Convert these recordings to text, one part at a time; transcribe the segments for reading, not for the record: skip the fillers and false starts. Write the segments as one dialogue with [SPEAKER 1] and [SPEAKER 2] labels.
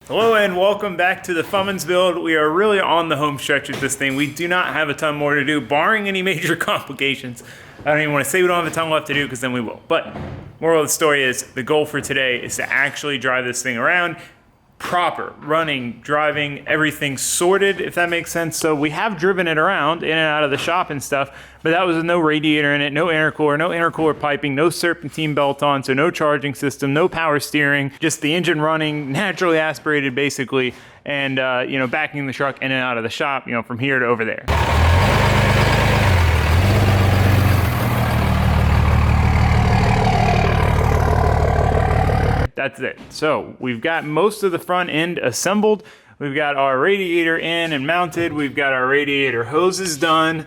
[SPEAKER 1] Hello and welcome back to the Fummins build. We are really on the home stretch with this thing. We do not have a ton more to do, barring any major complications. I don't even want to say we don't have a ton left to do because then we will. But moral of the story is the goal for today is to actually drive this thing around. Proper, running, driving, everything sorted, if that makes sense. So we have driven it around in and out of the shop and stuff, but that was with no radiator in it, no intercooler piping, no serpentine belt on, so no charging system, no power steering, just the engine running, naturally aspirated basically, and backing the truck in and out of the shop, from here to over there. That's it. So we've got most of the front end assembled. We've got our radiator in and mounted. We've got our radiator hoses done.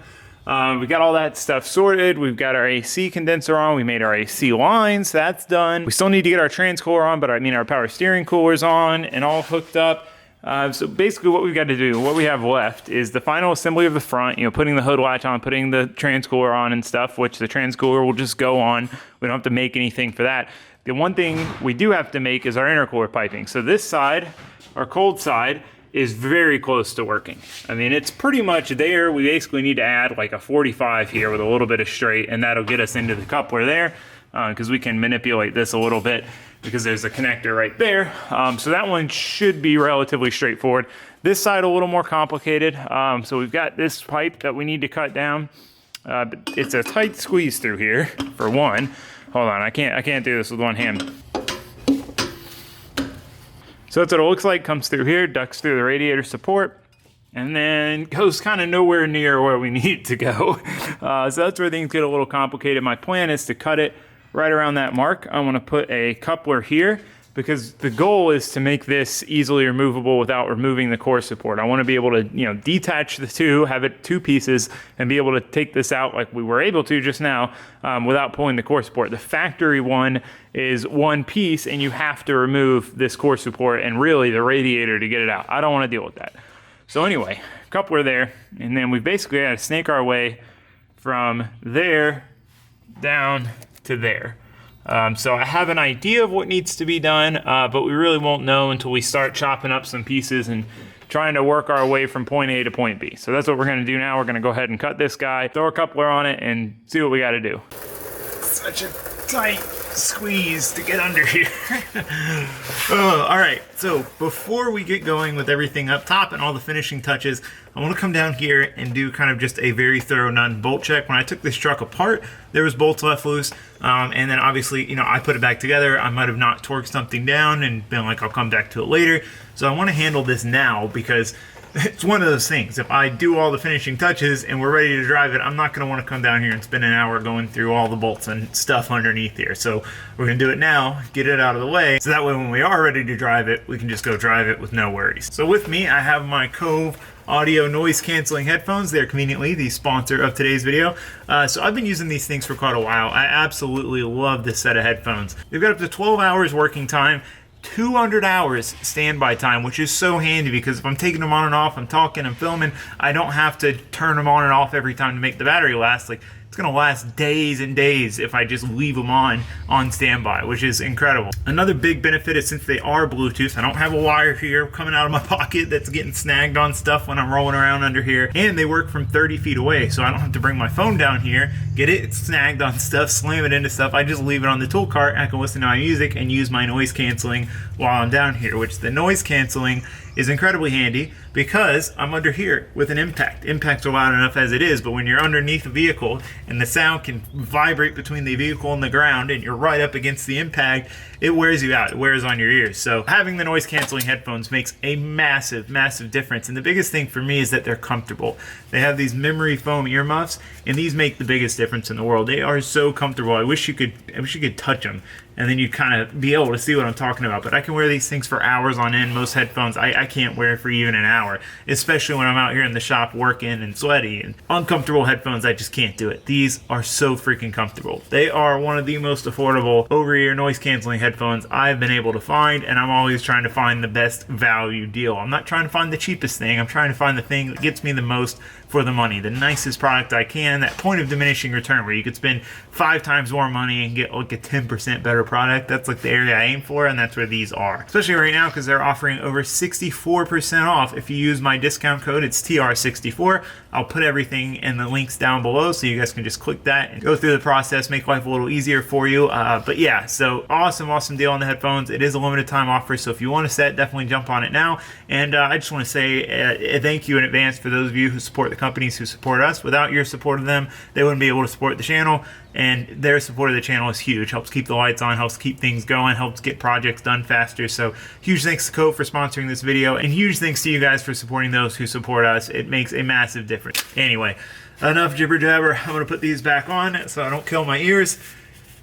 [SPEAKER 1] We got all that stuff sorted. We've got our AC condenser on. We made our AC lines. That's done. We still need to get our transcooler on, but our power steering cooler's on and all hooked up. So basically what we've got to do, what we have left is the final assembly of the front, putting the hood latch on, putting the transcooler on and stuff, which the transcooler will just go on. We don't have to make anything for that. The one thing we do have to make is our intercooler piping. So this side, our cold side, is very close to working. It's pretty much there. We basically need to add like a 45 here with a little bit of straight, and that'll get us into the coupler there, because we can manipulate this a little bit because there's a connector right there. So that one should be relatively straightforward. This side a little more complicated. So we've got this pipe that we need to cut down. But it's a tight squeeze through here, for one. Hold on, I can't do this with one hand. So that's what it looks like. Comes through here, ducks through the radiator support, and then goes kind of nowhere near where we need it to go. So that's where things get a little complicated. My plan is to cut it right around that mark. I want to put a coupler here because the goal is to make this easily removable without removing the core support. I want to be able to, detach the two, have it two pieces, and be able to take this out like we were able to just now without pulling the core support. The factory one is one piece, and you have to remove this core support and really the radiator to get it out. I don't want to deal with that. So anyway, coupler there, and then we basically got to snake our way from there down to there. So I have an idea of what needs to be done, but we really won't know until we start chopping up some pieces and trying to work our way from point A to point B. So that's what we're going to do now. We're going to go ahead and cut this guy, throw a coupler on it, and see what we got to do. Such a tight squeeze to get under here. All right, so before we get going with everything up top and all the finishing touches, I want to come down here and do kind of just a very thorough nut and bolt check. When I took this truck apart, there was bolts left loose, and then obviously, I put it back together. I might have not torqued something down and been like, I'll come back to it later. So I want to handle this now because it's one of those things. If I do all the finishing touches and we're ready to drive it, I'm not going to want to come down here and spend an hour going through all the bolts and stuff underneath here. So we're going to do it now, get it out of the way, so that way when we are ready to drive it, we can just go drive it with no worries. So with me, I have my Cove audio noise canceling headphones. They're conveniently the sponsor of today's video. So I've been using these things for quite a while. I absolutely love this set of headphones. They've got up to 12 hours working time, 200 hours standby time, which is so handy because if I'm taking them on and off, I'm talking, I'm filming, I don't have to turn them on and off every time to make the battery last. It's gonna last days and days if I just leave them on standby, which is incredible. Another big benefit is since they are Bluetooth, I don't have a wire here coming out of my pocket that's getting snagged on stuff when I'm rolling around under here, and they work from 30 feet away, so I don't have to bring my phone down here, get it snagged on stuff, slam it into stuff. I just leave it on the tool cart, I can listen to my music and use my noise canceling while I'm down here, which the noise canceling is incredibly handy because I'm under here with an impact. Impacts are loud enough as it is, but when you're underneath a vehicle and the sound can vibrate between the vehicle and the ground and you're right up against the impact, it wears you out. It wears on your ears. So having the noise canceling headphones makes a massive, massive difference. And the biggest thing for me is that they're comfortable. They have these memory foam earmuffs, and these make the biggest difference in the world. They are so comfortable. I wish you could touch them, and then you kind of be able to see what I'm talking about. But I can wear these things for hours on end. Most headphones I can't wear for even an hour, especially when I'm out here in the shop working and sweaty. And uncomfortable headphones, I just can't do it. These are so freaking comfortable. They are one of the most affordable over-ear noise canceling headphones I've been able to find, and I'm always trying to find the best value deal. I'm not trying to find the cheapest thing. I'm trying to find the thing that gets me the most for the money, the nicest product I can, that point of diminishing return where you could spend 5 times more money and get like a 10% better a product, that's like the area I aim for, and that's where these are. Especially right now because they're offering over 64% off. If you use my discount code, it's TR64. I'll put everything in the links down below so you guys can just click that and go through the process, make life a little easier for you. But yeah, so awesome deal on the headphones. It is a limited time offer, so if you want a set, definitely jump on it now. And I just want to say thank you in advance for those of you who support the companies who support us. Without your support of them, they wouldn't be able to support the channel, and their support of the channel is huge. Helps keep the lights on, helps keep things going, helps get projects done faster. So huge thanks to Cope for sponsoring this video, and huge thanks to you guys for supporting those who support us. It makes a massive difference. Anyway, enough jibber jabber. I'm gonna put these back on so I don't kill my ears,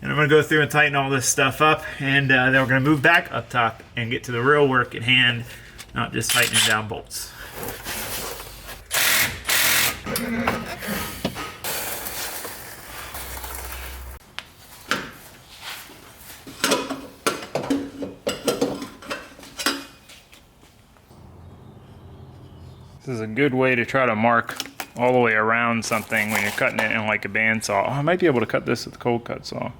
[SPEAKER 1] and I'm gonna go through and tighten all this stuff up, and then we're gonna move back up top and get to the real work at hand, not just tightening down bolts. This is a good way to try to mark all the way around something when you're cutting it in like a bandsaw. Oh, I might be able to cut this with a cold cut saw.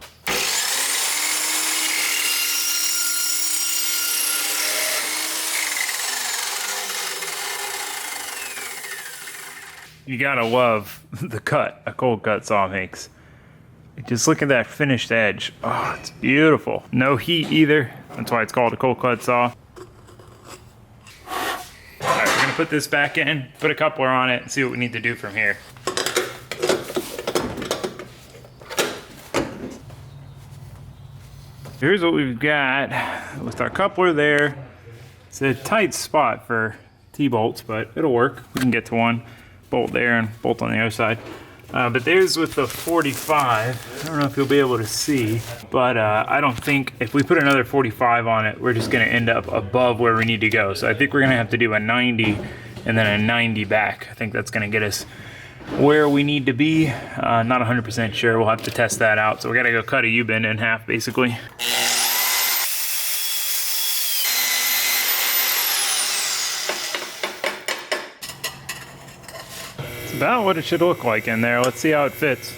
[SPEAKER 1] You gotta love the cut a cold cut saw makes. Just look at that finished edge. Oh, it's beautiful. No heat either. That's why it's called a cold cut saw. Put this back in, put a coupler on it, and see what we need to do from here. Here's what we've got with our coupler there. It's a tight spot for T-bolts, but it'll work. We can get to one bolt there and bolt on the other side. But there's with the 45. I don't know if you'll be able to see, but I don't think if we put another 45 on it, we're just gonna end up above where we need to go. So I think we're gonna have to do a 90 and then a 90 back. I think that's gonna get us where we need to be. Not 100% sure, we'll have to test that out. So we gotta go cut a U-bend in half basically. About what it should look like in there. Let's see how it fits.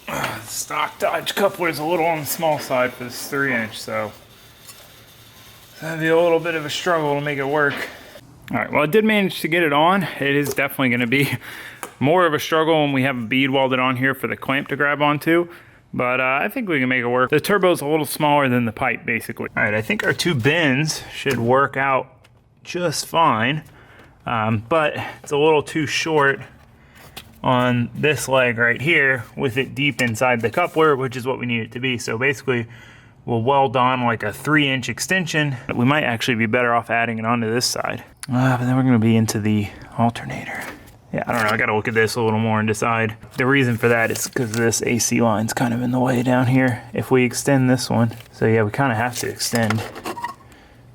[SPEAKER 1] The stock Dodge coupler is a little on the small side for this 3-inch, so that'd be a little bit of a struggle to make it work. All right, well, I did manage to get it on. It is definitely going to be more of a struggle when we have a bead welded on here for the clamp to grab onto. But I think we can make it work. The turbo's a little smaller than the pipe, basically. All right, I think our 2 bends should work out just fine. But it's a little too short on this leg right here with it deep inside the coupler, which is what we need it to be. So basically, we'll weld on like a 3-inch extension. We might actually be better off adding it onto this side. But then we're gonna be into the alternator. Yeah, I don't know, I gotta look at this a little more and decide. The reason for that is because this AC line's kind of in the way down here if we extend this one. So yeah, we kind of have to extend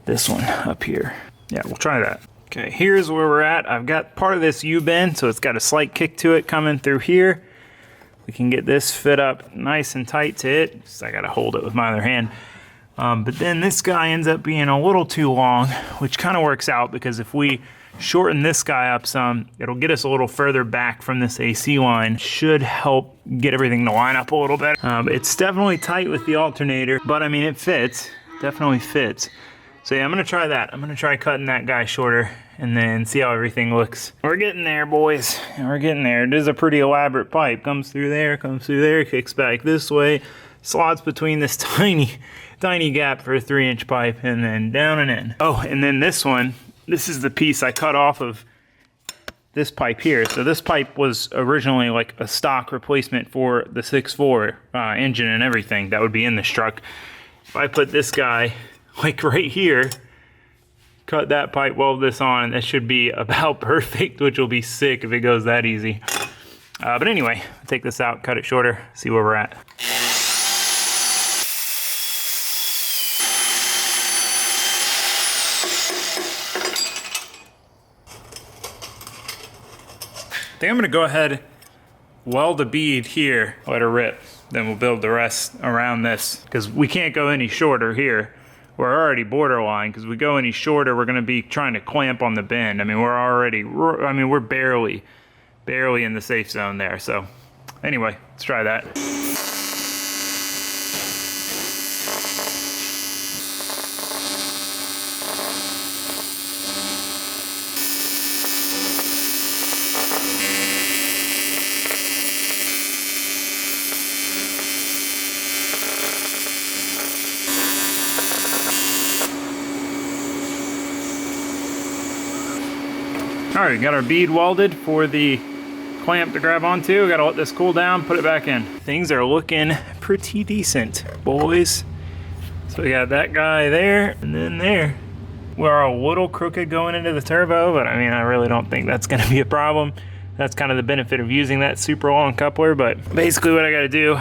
[SPEAKER 1] this one up here. Yeah, we'll try that. Okay, here's where we're at. I've got part of this U-bend, so it's got a slight kick to it coming through here. We can get this fit up nice and tight to it. So I gotta hold it with my other hand. But then this guy ends up being a little too long, which kind of works out because if we shorten this guy up some, it'll get us a little further back from this AC line. Should help get everything to line up a little better. It's definitely tight with the alternator, but I mean, it fits, definitely fits. So yeah, I'm gonna try that. I'm gonna try cutting that guy shorter and then see how everything looks. We're getting there, boys. We're getting there. It is a pretty elaborate pipe. Comes through there, kicks back this way, slots between this tiny gap for a 3-inch pipe, and then down and in. Oh, and then this one, this is the piece I cut off of this pipe here. So this pipe was originally like a stock replacement for the 6.4 engine and everything that would be in this truck. If I put this guy like right here, cut that pipe, weld this on, that should be about perfect, which will be sick if it goes that easy. But anyway, I'll take this out, cut it shorter, see where we're at. I think I'm gonna go ahead, weld a bead here, let her rip. Then we'll build the rest around this because we can't go any shorter here we're already borderline, because we go any shorter, we're gonna be trying to clamp on the bend. I mean, we're barely in the safe zone there. So anyway, let's try that. All right, we got our bead welded for the clamp to grab onto. We gotta let this cool down, put it back in. Things are looking pretty decent, boys. So we got that guy there, and then there. We're a little crooked going into the turbo, but I mean, I really don't think that's gonna be a problem. That's kind of the benefit of using that super long coupler, but basically what I gotta do,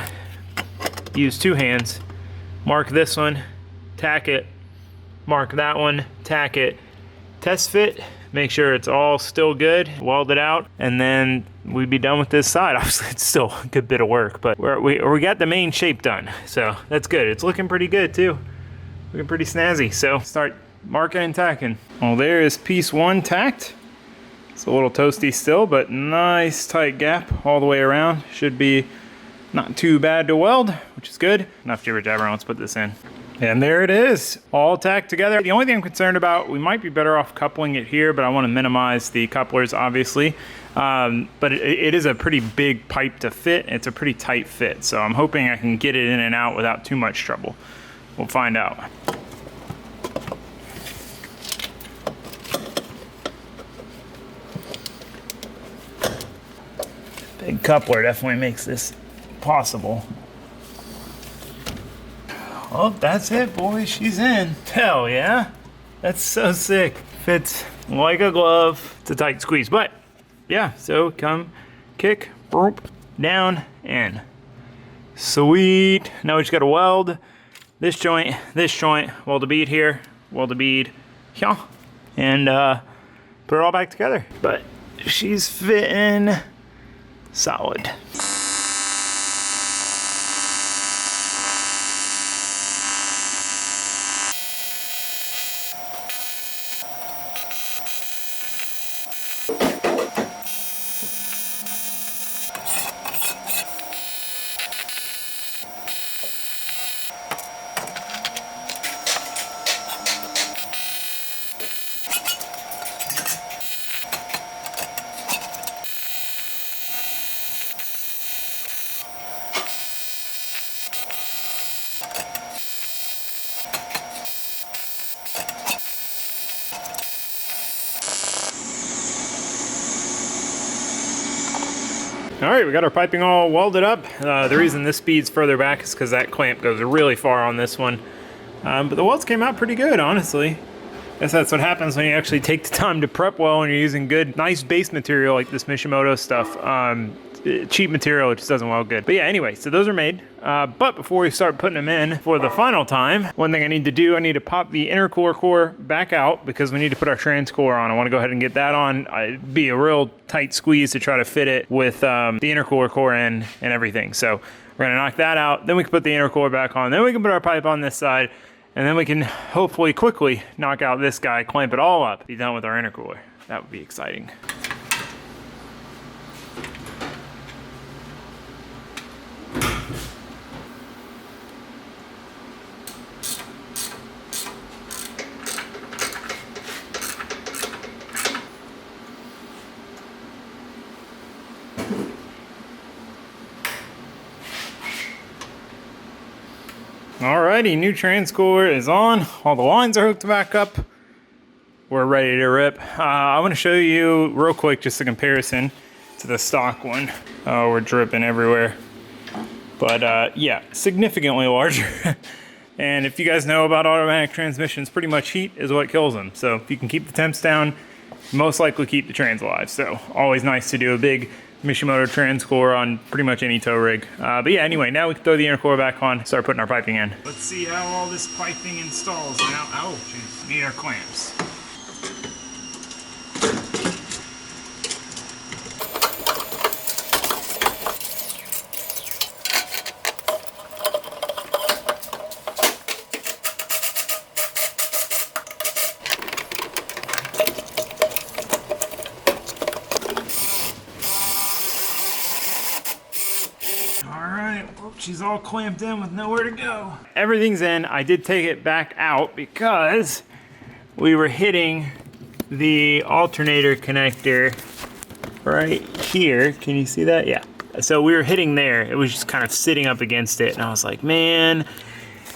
[SPEAKER 1] use two hands, mark this one, tack it, mark that one, tack it, test fit, make sure it's all still good, weld it out, and then we'd be done with this side. Obviously, it's still a good bit of work, but we got the main shape done, so that's good. It's looking pretty good too. Looking pretty snazzy, so start marking and tacking. Well, there is piece one tacked. It's a little toasty still, but nice tight gap all the way around. Should be not too bad to weld, which is good. Enough jibber jabber, let's put this in. And there it is, all tacked together. The only thing I'm concerned about, we might be better off coupling it here, but I want to minimize the couplers, obviously. But it is a pretty big pipe to fit. It's a pretty tight fit, so I'm hoping I can get it in and out without too much trouble. We'll find out. Big coupler definitely makes this possible. Oh, that's it, boys. She's in. Hell yeah. That's so sick. Fits like a glove. It's a tight squeeze, but yeah, so come kick, boom, down, in. Sweet. Now we just got to weld this joint, weld a bead here, weld a bead here, and put it all back together. But she's fitting solid. All right, we got our piping all welded up. The reason this speed's further back is because that clamp goes really far on this one. But the welds came out pretty good, honestly. I guess that's what happens when you actually take the time to prep well and you're using good, nice base material like this Mishimoto stuff. Cheap material, it just doesn't weld good. But yeah, anyway, so those are made. But before we start putting them in for the final time, one thing I need to do, I need to pop the intercooler core back out because we need to put our transcooler on. I want to go ahead and get that on. It'd be a real tight squeeze to try to fit it with the intercooler core in and everything. So we're gonna knock that out. Then we can put the intercooler back on. Then we can put our pipe on this side. And then we can hopefully quickly knock out this guy, clamp it all up, be done with our intercooler. That would be exciting. Alrighty, new transcooler is on. All the lines are hooked back up. We're ready to rip. I want to show you real quick just a comparison to the stock one. Oh, we're dripping everywhere. But yeah, significantly larger. And if you guys know about automatic transmissions, pretty much heat is what kills them. So if you can keep the temps down, most likely keep the trans alive. So always nice to do a big Mishimoto transcooler on pretty much any tow rig. But yeah, anyway, now we can throw the intercooler back on, start putting our piping in. Let's see how all this piping installs now. Oh, jeez, need our clamps. Oh, she's all clamped in with nowhere to go. Everything's in. I did take it back out because we were hitting the alternator connector right here. Can you see that? Yeah. So we were hitting there. It was just kind of sitting up against it. And I was like, man,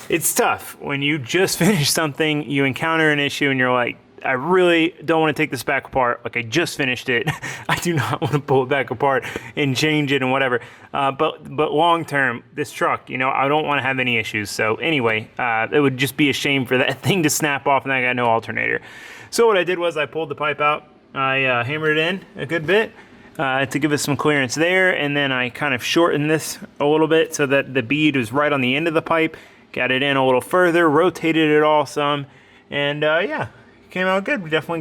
[SPEAKER 1] it's tough. When you just finish something, you encounter an issue and you're like, I really don't want to take this back apart. Like, I just finished it. I do not want to pull it back apart and change it and whatever. But long term, this truck, you know, I don't want to have any issues. So anyway, it would just be a shame for that thing to snap off and I got no alternator. So what I did was I pulled the pipe out. I hammered it in a good bit to give us some clearance there. And then I kind of shortened this a little bit so that the bead was right on the end of the pipe. Got it in a little further, rotated it all some. And yeah. Came out good. We definitely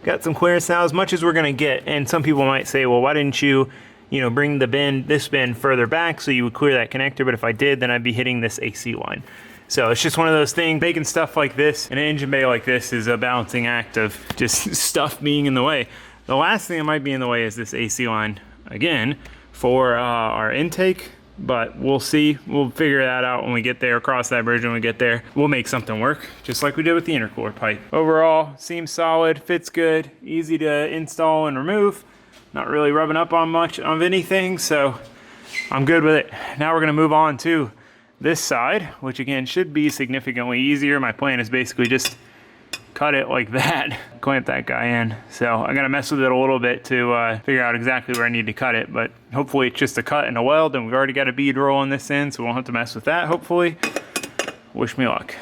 [SPEAKER 1] got some clearance now, as much as we're gonna get. And some people might say, well, why didn't you know, bring this bin further back so you would clear that connector? But if I did, then I'd be hitting this AC line. So it's just one of those things. Making stuff like this in an engine bay like this is a balancing act of just stuff being in the way. The last thing that might be in the way is this AC line again for our intake. But we'll see. We'll figure that out when we get there, cross that bridge when we get there. We'll make something work, just like we did with the intercooler pipe. Overall, seems solid, fits good, easy to install and remove. Not really rubbing up on much of anything, so I'm good with it. Now we're gonna move on to this side, which again should be significantly easier. My plan is basically just cut it like that, clamp that guy in. So I gotta mess with it a little bit to figure out exactly where I need to cut it, but hopefully it's just a cut and a weld, and we've already got a bead rolling this in, so we won't have to mess with that, hopefully. Wish me luck.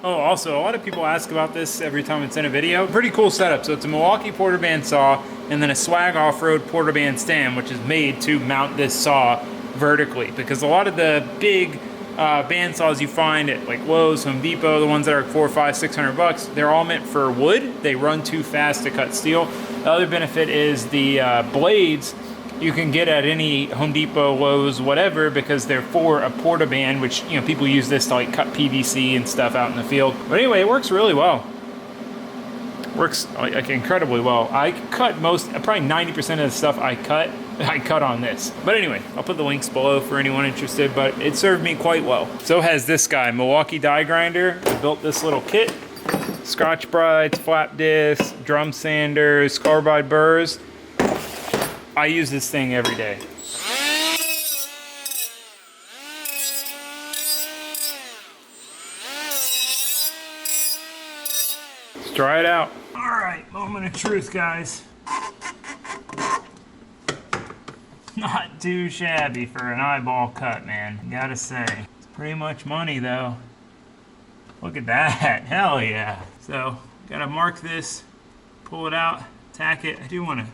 [SPEAKER 1] Oh, also, a lot of people ask about this every time it's in a video. Pretty cool setup. So it's a Milwaukee porter band saw and then a Swag off-road porter band stand, which is made to mount this saw vertically, because a lot of the big band saws you find at like Lowe's, Home Depot, the ones that are $400, $500, $600, they're all meant for wood. They run too fast to cut steel. The other benefit is the blades you can get at any Home Depot, Lowe's, whatever, because they're for a porta band, which, you know, people use this to like cut PVC and stuff out in the field. But anyway, it works really well. Works like incredibly well. I cut probably 90% of the stuff I cut on this. But anyway, I'll put the links below for anyone interested, but it served me quite well. So has this guy, Milwaukee die grinder. I built this little kit. Scotch brides, flap discs, drum sanders, carbide burrs. I use this thing every day. Let's try it out. All right, moment of truth, guys. Not too shabby for an eyeball cut, man. Gotta say. It's pretty much money, though. Look at that. Hell yeah. So, gotta mark this, pull it out, tack it. I do want to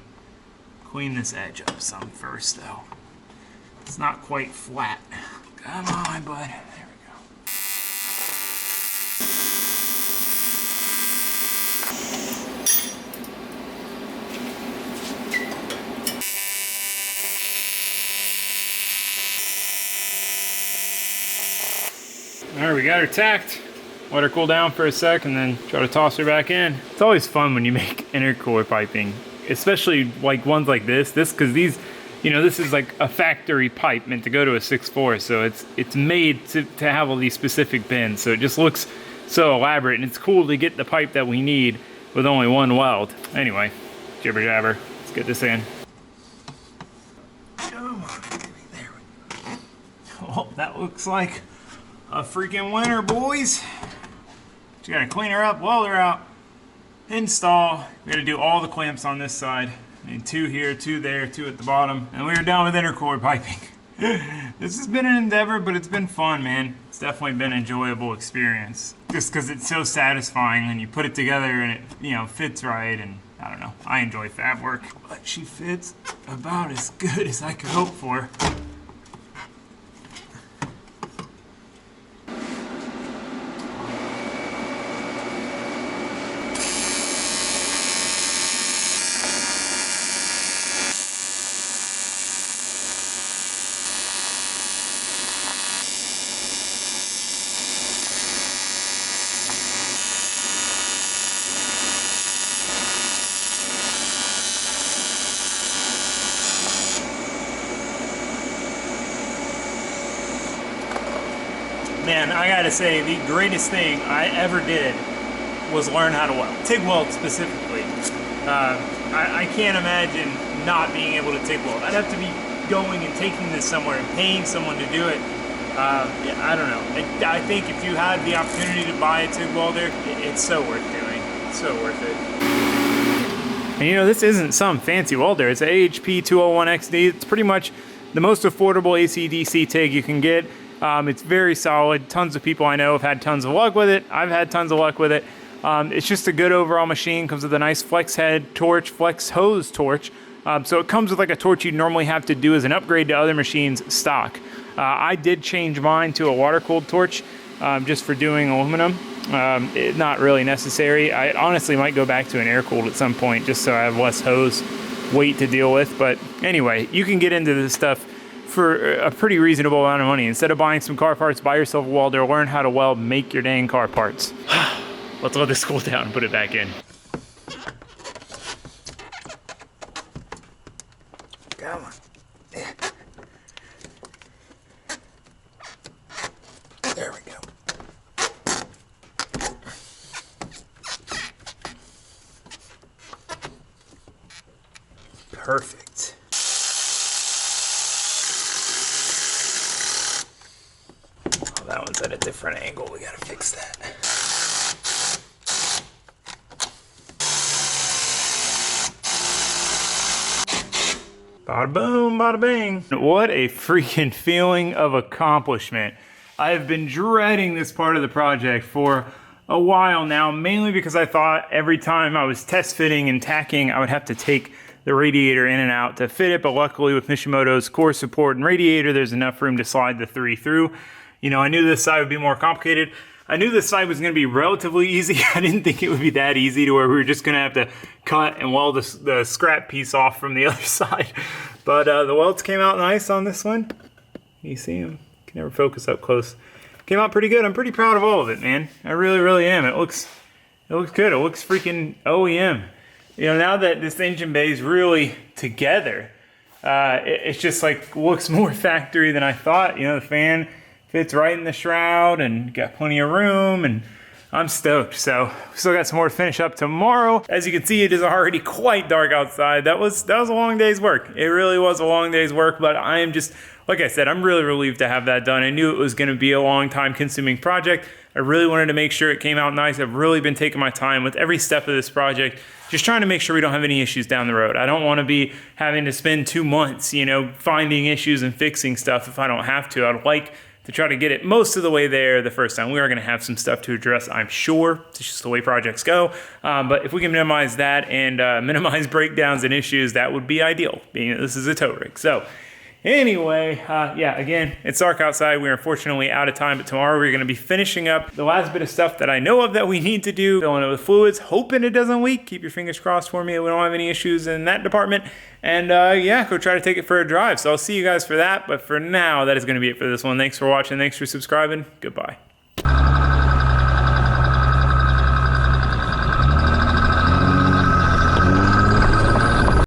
[SPEAKER 1] clean this edge up some first, though. It's not quite flat. Come on, bud. There we go. All right, we got her tacked. Let her cool down for a sec and then try to toss her back in. It's always fun when you make intercooler piping, especially like ones like this, because these, you know, this is like a factory pipe meant to go to a 6.4, so it's made to have all these specific bends, so it just looks so elaborate, and it's cool to get the pipe that we need with only one weld. Anyway, jibber jabber, let's get this in. Come on, baby, there we go. Oh, that looks like a freaking winner, boys. Just gotta clean her up, weld her out, install. We gotta do all the clamps on this side. And 2 here, 2 there, 2 at the bottom. And we are done with intercooler piping. This has been an endeavor, but it's been fun, man. It's definitely been an enjoyable experience. Just because it's so satisfying when you put it together and it, you know, fits right. And I don't know, I enjoy fab work. But she fits about as good as I could hope for. Man, I gotta say, the greatest thing I ever did was learn how to weld. TIG weld specifically. I can't imagine not being able to TIG weld. I'd have to be going and taking this somewhere and paying someone to do it. I don't know. I think if you had the opportunity to buy a TIG welder, it's so worth doing. It's so worth it. And you know, this isn't some fancy welder. It's an AHP 201XD. It's pretty much the most affordable AC/DC TIG you can get. It's very solid. Tons of people I know have had tons of luck with it. I've had tons of luck with it. It's just a good overall machine. Comes with a nice flex head torch, flex hose torch. So it comes with like a torch you'd normally have to do as an upgrade to other machines stock. I did change mine to a water-cooled torch just for doing aluminum. It's not really necessary. I honestly might go back to an air-cooled at some point just so I have less hose weight to deal with. But anyway, you can get into this stuff for a pretty reasonable amount of money. Instead of buying some car parts, buy yourself a welder, learn how to weld, make your dang car parts. Let's let this cool down and put it back in. Come on. Yeah. There we go. Perfect. Oh, that one's at a different angle. We gotta fix that. Bada boom, bada bing. What a freaking feeling of accomplishment. I have been dreading this part of the project for a while now, mainly because I thought every time I was test fitting and tacking, I would have to take the radiator in and out to fit it, but luckily with Nishimoto's core support and radiator, there's enough room to slide the 3 through. You know, I knew this side would be more complicated. I knew this side was gonna be relatively easy. I didn't think it would be that easy to where we were just gonna have to cut and weld the scrap piece off from the other side. But the welds came out nice on this one. You see them? Can never focus up close. Came out pretty good. I'm pretty proud of all of it, man. I really, really am. It looks good. It looks freaking OEM. You know, now that this engine bay is really together, it's just like looks more factory than I thought. You know, the fan fits right in the shroud and got plenty of room, and I'm stoked. So we still got some more to finish up tomorrow. As you can see, it is already quite dark outside. That was a long day's work. It really was a long day's work, but I am just, like I said, I'm really relieved to have that done. I knew it was gonna be a long time consuming project. I really wanted to make sure it came out nice. I've really been taking my time with every step of this project, just trying to make sure we don't have any issues down the road. I don't want to be having to spend 2 months, you know, finding issues and fixing stuff if I don't have to. I'd like to try to get it most of the way there the first time. We are going to have some stuff to address, I'm sure. It's just the way projects go. But if we can minimize that and minimize breakdowns and issues, that would be ideal, being that this is a tow rig. So anyway, yeah, again, it's dark outside. We're unfortunately out of time, but tomorrow we're going to be finishing up the last bit of stuff that I know of that we need to do. Filling it with fluids, hoping it doesn't leak. Keep your fingers crossed for me that we don't have any issues in that department. And yeah, go try to take it for a drive. So I'll see you guys for that. But for now, that is going to be it for this one. Thanks for watching. Thanks for subscribing. Goodbye.